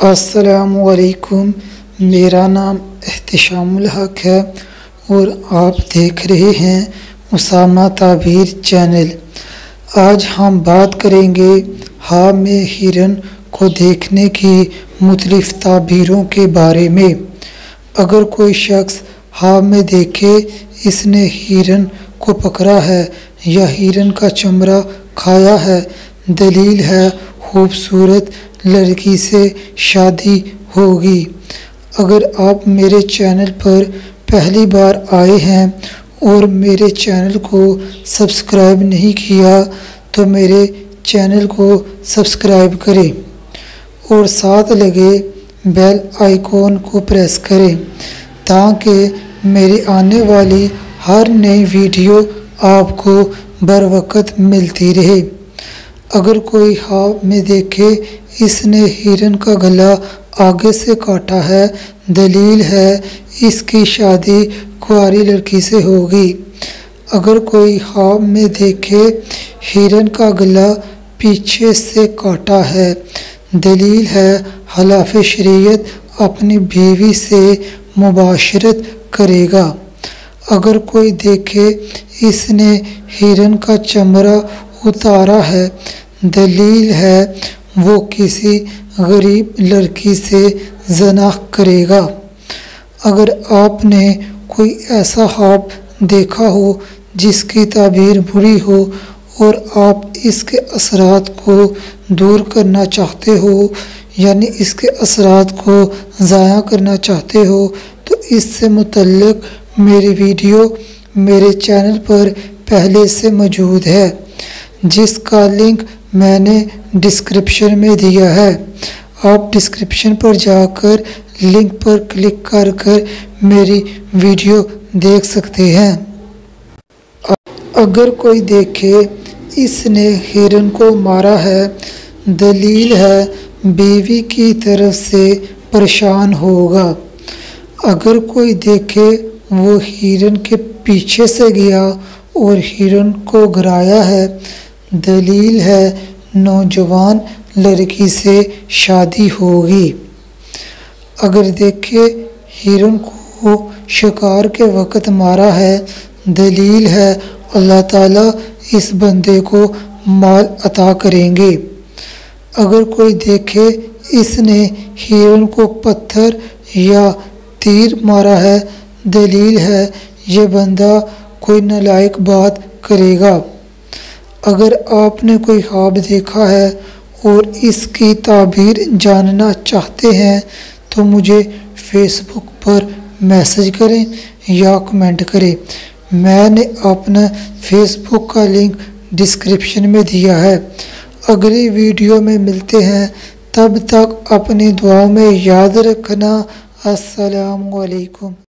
السلام علیکم، میرا نام احتشام الحق ہے اور آپ دیکھ رہے ہیں اسامہ تعبیر چینل۔ آج ہم بات کریں گے ہاں میں ہرن کو دیکھنے کی مختلف تعبیروں کے بارے میں۔ اگر کوئی شخص ہاں میں دیکھے اس نے ہرن کو پکڑا ہے یا ہرن کا چمڑا کھایا ہے، دلیل ہے خوبصورت لڑکی سے شادی ہوگی۔ اگر آپ میرے چینل پر پہلی بار آئے ہیں اور میرے چینل کو سبسکرائب نہیں کیا تو میرے چینل کو سبسکرائب کریں اور ساتھ لگے بیل آئیکن کو پریس کریں تاکہ میری آنے والی ہر نئی ویڈیو آپ کو بروقت ملتی رہے۔ اگر کوئی ہاں میں دیکھے اس نے ہرن کا گلا آگے سے کاٹا ہے، دلیل ہے اس کی شادی کنواری لڑکی سے ہوگی۔ اگر کوئی ہاں میں دیکھے ہرن کا گلا پیچھے سے کاٹا ہے، دلیل ہے خلاف شریعت اپنی بیوی سے مباشرت کرے گا۔ اگر کوئی دیکھے اس نے ہرن کا چمڑا اتارا ہے، دلیل ہے وہ کسی غریب لڑکی سے زنا کرے گا۔ اگر آپ نے کوئی ایسا خواب دیکھا ہو جس کی تعبیر بری ہو اور آپ اس کے اثرات کو دور کرنا چاہتے ہو، یعنی اس کے اثرات کو ضائع کرنا چاہتے ہو، تو اس سے متعلق میری ویڈیو میرے چینل پر پہلے سے موجود ہے، جس کا لنک میں نے ڈسکرپشن میں دیا ہے۔ آپ ڈسکرپشن پر جا کر لنک پر کلک کر میری ویڈیو دیکھ سکتے ہیں۔ اگر کوئی دیکھے اس نے ہرن کو مارا ہے، دلیل ہے بیوی کی طرف سے پریشان ہوگا۔ اگر کوئی دیکھے وہ ہرن کے پیچھے سے گیا اور ہرن کو گرایا ہے، دلیل ہے نوجوان لڑکی سے شادی ہوگی۔ اگر دیکھے ہرن کو شکار کے وقت مارا ہے، دلیل ہے اللہ تعالیٰ اس بندے کو مال عطا کریں گے۔ اگر کوئی دیکھے اس نے ہرن کو پتھر یا تیر مارا ہے، دلیل ہے یہ بندہ کوئی نالائق بات کرے گا۔ اگر آپ نے کوئی خواب دیکھا ہے اور اس کی تعبیر جاننا چاہتے ہیں تو مجھے فیس بک پر میسج کریں یا کمنٹ کریں۔ میں نے اپنا فیس بک کا لنک ڈسکرپشن میں دیا ہے۔ اگلی ویڈیو میں ملتے ہیں، تب تک اپنی دعاؤں میں یاد رکھنا۔ السلام علیکم۔